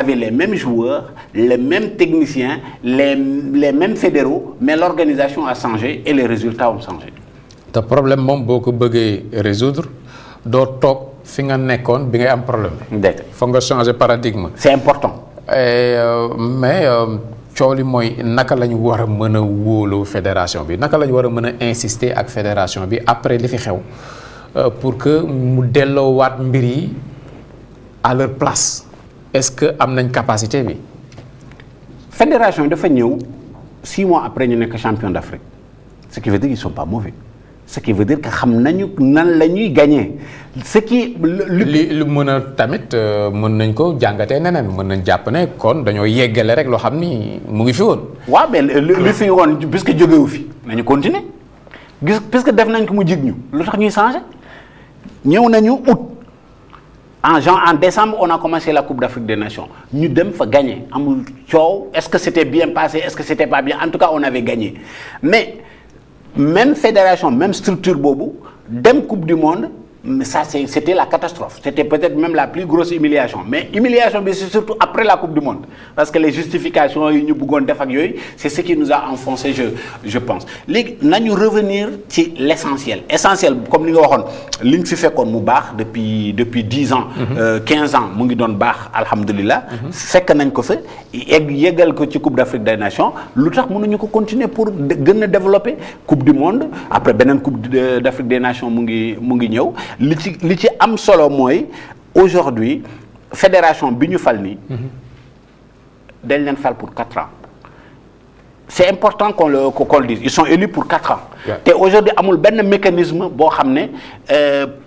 avait les mêmes joueurs, les mêmes techniciens, les mêmes fédéraux, mais l'organisation a changé et les résultats ont changé. Le problème moom boo ko bëggee résoudre doo toog fi nga nekkoon bi ngay am problème bi. Faut nga changer paradigme. C'est important. Mais coow li mooy naka la ñu war a mën a wóolu fédération bi naka la ñu war a mën a insister ak fédération bi après li fi xew pour que mu delloowaat mbir yi à leur place. Est-ce que am nañ capacité bi. Fédération dafa ñëw 6 mois après ñu nekk champion d'Afrique ce qui veut dire qu'ils sont pas mauvais ce qui veut dire que xam nañu nan la ñuy gagner ce qui. lu mën a tamit mën nañ ko jàngatee neneen mën nañ jàpp ne kon dañoo yeggale rek loo xam ni mu ngi fi woon. waaw mais li fi woon puisque jógewu fi nañu continuer gis puisque def nañ ko mu jig ñu lu tax ñuy changer ñëw nañu août. En décembre, on a commencé la Coupe d'Afrique des Nations. Nous devons gagner. Est-ce que c'était bien passé? Est-ce que c'était pas bien? En tout cas, on avait gagné. Mais, même fédération, même structure Bobo, dem Coupe du Monde, ça c'était la catastrophe. C'était peut-être même la plus grosse humiliation. Mais humiliation, c'est surtout après la Coupe du Monde. Parce que les justifications, c'est ce qui nous a enfoncé, je pense. Nous allons revenir sur l'essentiel. Essentiel, comme nous l'avons dit, l'INFI fait comme Moubar depuis 10 ans, 15 ans, nous avons dit, alhamdulillah, c'est que nous avons fait, et la Coupe d'Afrique des Nations, nous allons continuer pour développer Coupe du Monde, après la Coupe d'Afrique des Nations, nous li ci am solo mooy aujourd'hui fédération bi ñu fal nii dañ leen fal pour 4 ans c'est important qu'on le dise ils sont élus pour 4 ans te aujourd'hui amul benn mécanisme boo xam ne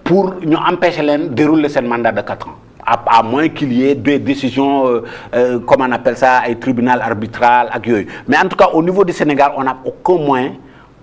pour ñu empêcher leen dérouler seen mandat de 4 ans à moins qu'il y ait des décisions comment on appelle ça ay tribunal arbitral ak yooyu mais en tout cas au niveau du Sénégal on n'a aucun moyen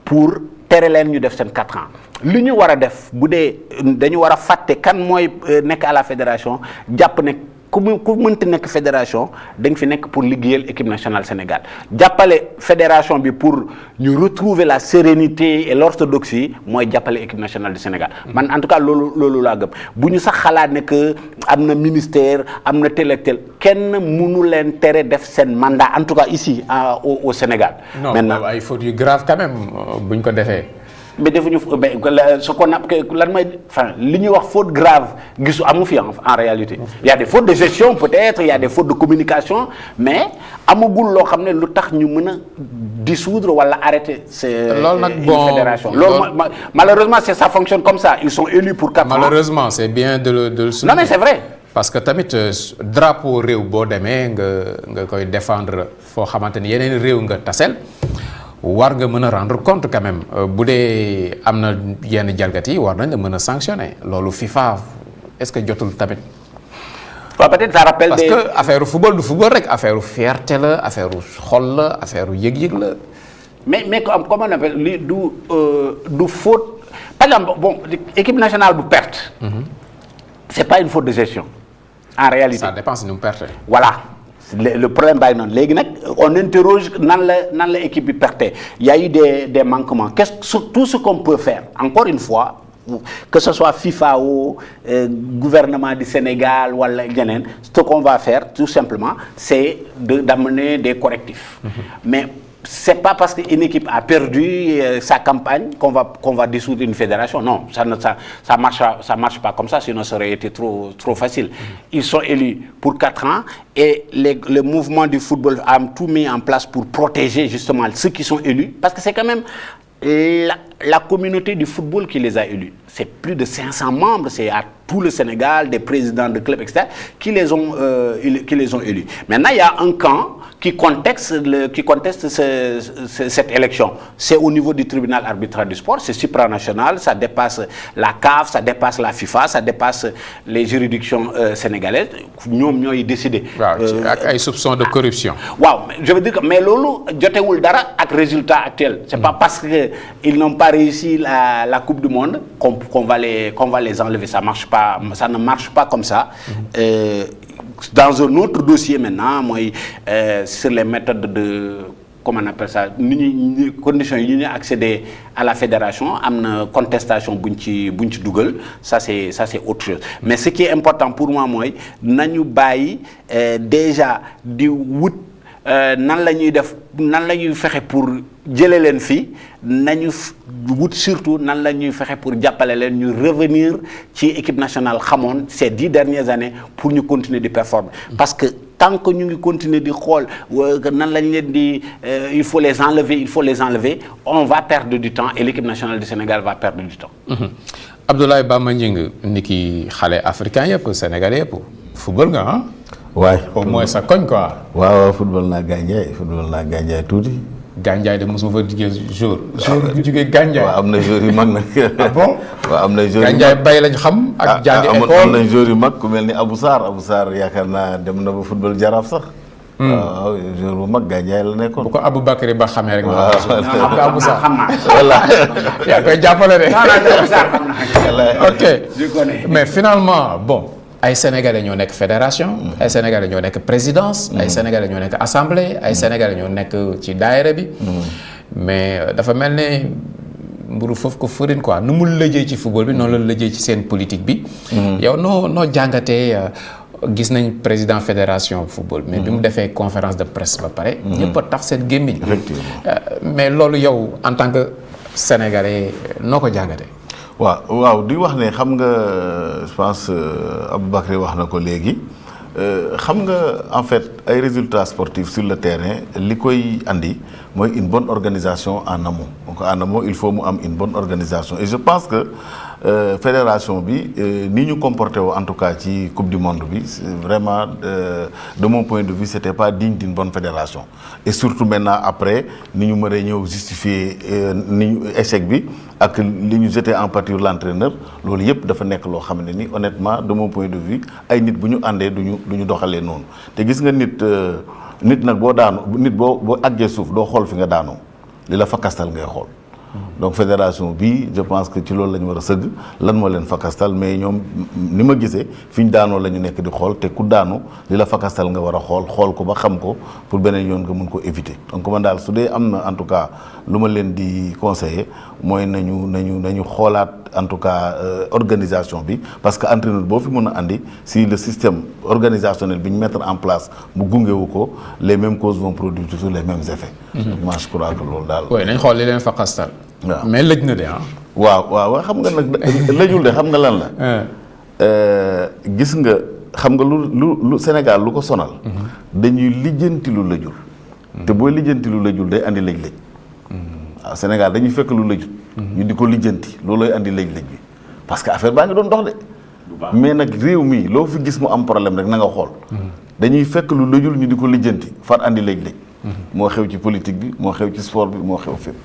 pour tere leen ñu def seen 4 ans li ñu war a def bu dee dañu war a fàtte kan mooy nekk à la fédération jàpp ne ku mënti nekk fédération dañ fi nekk pour liggéeyal équipe nationale Sénégal jàppale fédération bi pour ñu retrouver la sérénité et l'orthodoxie mooy jàppale équipe nationale du Sénégal man en tout cas loolu laa gëm bu ñu sax xalaat ne que am na ministère am na tel ak tel kenn mënu leen tere def seen mandat en tout cas ici au Sénégal. Maintenant il faut du grave quand même bu ñu ko defee. mais defuñu ce qu'on a lan mooy enfin li ñuy wax faute grave gisu amu fi en réalité il y a des fautes de gestion peut-être il y a des fautes de communication mais amagul loo xam ne lu tax ñu mën a dissoudre wala arrêter une fédération loolu malheureusement ça fonctionne comme ça ils sont élus pour 4 ans malheureusement c'est bien de le souligner. Non mais c'est vrai parce que tamit drapeau réew boo demee nga koy défendre foo xamante ni yeneen réew nga tasel war nga mën a rendre compte quand même bu dee am na yenn jalgati war nañ la mën a sanctionner loolu FIFA est-ce que jotul tamit. waaw peut-être ça rappelle parce que affaire football du football rek affaire fierté la affaire xol la affaire yëg-yëg la. mais comment on appelle li du faute par exemple bon équipe nationale bu perte. C'est pas une faute de gestion en réalité. Ça dépend si nous perdons. Voilà. Le problème bàyyi noonu léegi nag on interroge nan la équipe bi perte il y a eu des manquements tout ce qu'on peut faire encore une fois que ce soit FIFA ou gouvernement du Sénégal wala ñeneen ce qu'on va faire tout simplement c'est d'amener des correctifs mais c'est pas parce qu'une équipe a perdu sa campagne qu'on va dissoudre une fédération. Non, ça marche pas comme ça, sinon ça aurait été trop facile. Ils sont élus pour 4 ans et le mouvement du football a tout mis en place pour protéger justement ceux qui sont élus, parce que c'est quand même la communauté du football qui les a élus. C'est plus de 500 membres, c'est à tout le Sénégal, des présidents de clubs, etc., qui les ont élus. Maintenant, il y a un camp qui conteste cette élection. C'est au niveau du tribunal arbitral du sport, c'est supranational, ça dépasse la CAF, ça dépasse la FIFA, ça dépasse les juridictions sénégalaises. Nous avons décidé. Avec soupçons de corruption. Wow, je veux dire que mais lolo, jotewul dara ak résultat actuel. C'est pas parce que ils n'ont pas réussi la Coupe du Monde qu'on va les enlever. Ça ne marche pas comme ça. Dans un autre dossier maintenant, sur les méthodes comment on appelle ça conditions yi ñu accéder à la fédération am na contestation buñ ci dugal ça c'est autre chose mais ce qui est important pour moi mooy nañu bàyyi déjà di wut nan la ñuy def nan la ñuy fexe pour jëlee leen fii nañu wut surtout nan la ñuy fexe pour jàppale leen ñu revenir ci équipe nationale xamoon ces 10 dernières années pour ñu continuer di performer parce que tant que ñu ngi continuer di xool nan lañ leen di il faut les enlever on va perdre du temps et l'équipe nationale du Sénégal va perdre du temps. Abdoulaye Bamba Gningue ni ki xale africain yëpp sénégalais yëpp football nga ah. waay au moins sa koñ quoi. waaw football naa Gandiaye tuuti. Gandiaye de mosuma fa jugee jour bu jugee Gandiaye. waaw am na joueurs yu mag nag. ah bon waaw am na joueurs yu mag Gandiaye bay lañ xam. ak jàngi école am na joueurs yu mag ku mel ni Abou Sarr yaakaar naa dem na ba football Jaraaf sax. waaw joueur bu mag Gandiaye la nekkoon. bu ko Aboubacry Ba xamee rek. waaw xam nga Abou Sarr xam naa. voilà. yaa koy jàppale de. Abou Sarr xam naa. ok mais finalement bon. ay sénégalais ñoo nekk fédération. ay sénégalais ñoo nekk présidence. ay sénégalais ñoo nekk assemblée. ay sénégalais ñoo nekk ci daayira bi. mais dafa mel ne mburu foofu ko fërin quoi nu mu lëjee ci football bi noonu la lëjee ci seen politique bi. yow noo jàngatee gis nañ président fédération football. mais bi mu defee conférence de presse ba pare. ñëpp a taf seen gémmiñ. mais loolu yow en tant que sénégalais noo ko jàngatee. waaw di wax ne xam nga je pense Aboubacry wax na ko léegi xam nga en fait ay résultats sportifs sur le terrain li koy andi mooy une bonne organisation en amont donc en amont il faut mu am une bonne organisation et je pense que fédération bi ni ñu comporté woo en tout cas ci coupe du monde bi vraiment de mon point de vue c'était pas digne d'une bonne fédération et surtout maintenant après ni ñu mën a ñëw justifier ni ñu échec bi ak li ñu jeté en pâture l'entraîneur loolu yëpp dafa nekk loo xam ne ni honnêtement de mon point de vue ay nit bu ñu àndee du ñu doxalee noonu te gis nga nit nag boo daanu nit boo àggee suuf doo xool fi nga daanoo li la fakastal ngay xool. donc fédération bi je pense que ci loolu la ñu war a sëgg lan moo leen fakastal mais ñoom ni ma gisee fi ñu daanoo la ñu nekk di xool te ku daanu li la fakastal nga war a xool ko ba xam ko pour beneen yoon nga mun ko éviter donc man daal su dee am na en tout cas lu ma leen di conseiller mooy nañu xoolaat en tout cas organisation bi parce que entraîneur boo fi mën a andi si le système organisationnel bi ñu mettre en place mu gungewu ko les mêmes causes vont produire toujours les mêmes effets. moi je crois que loolu daal. oui nañ xool li leen fakastal. waaw mais lëj na de ah. waaw xam nga nag lëjul de xam nga lan la. gis nga xam nga lu Sénégal lu ko sonal. dañuy lijjanti lu lëjul. te booy lijjanti lu lëjul day andi lëj-lëj. waaw Sénégal dañuy fekk lu lëjul. ñu di ko lijjanti loolooy andi lëj-lëj bi parce que affaire baa ngi doon dox de. mais nag réew mi loo fi gis mu am problème rek na nga xool. dañuy fekk lu lëjul ñu di ko lijjanti far andi lëj-lëj. moo xew ci politique bi moo xew ci sport bi moo xew fépp.